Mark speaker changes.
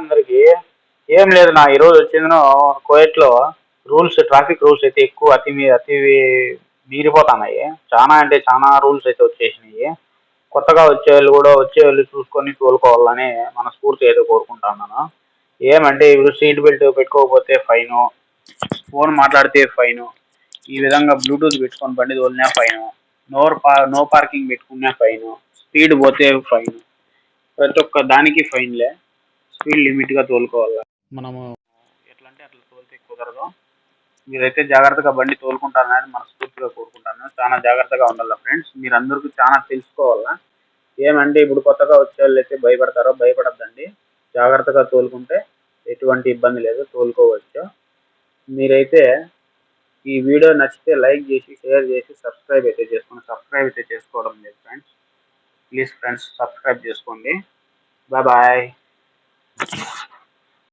Speaker 1: అందరికి. ఏం లేదు నా ఈరోజు వచ్చిందను కోయట్లో ట్రాఫిక్ రూల్స్ అయితే ఎక్కువ అతి మీరిపోతున్నాయి. చాలా అంటే చాలా రూల్స్ అయితే వచ్చేసినాయి. కొత్తగా వచ్చేవాళ్ళు చూసుకొని తోలుకోవాలని మనస్ఫూర్తిగా అయితే కోరుకుంటున్నాను. ఏమంటే ఇప్పుడు సీట్ బెల్ట్ పెట్టుకోకపోతే ఫైను, ఫోన్ మాట్లాడితే ఫైను, ఈ విధంగా బ్లూటూత్ పెట్టుకొని బండి తోలినా ఫైను, నో పార్కింగ్ పెట్టుకున్నా ఫైను, స్పీడ్ పోతే ఫైన్, ప్రతి ఒక్క దానికి ఫైన్లే. స్పీడ్ లిమిట్గా తోలుకోవాలి. మనము ఎట్లా అంటే అట్లా తోలితే కుదరదు. మీరైతే జాగ్రత్తగా బండి తోలుకుంటారని మనస్ఫూర్తిగా కోరుకుంటాను. చాలా జాగ్రత్తగా ఉండాలి ఫ్రెండ్స్. మీరు అందరికీ చాలా తెలుసుకోవాలా. ఏమంటే ఇప్పుడు కొత్తగా వచ్చే వాళ్ళు అయితే భయపడతారో, భయపడద్దండి. జాగ్రత్తగా తోలుకుంటే ఎటువంటి ఇబ్బంది లేదు, తోలుకోవచ్చు. మీరైతే ఈ వీడియో నచ్చితే లైక్ చేసి, షేర్ చేసి, సబ్స్క్రైబ్ అయితే చేసుకోవడం లేదు ఫ్రెండ్స్. ప్లీజ్ ఫ్రెండ్స్, సబ్స్క్రైబ్ చేసుకోండి. Bye bye.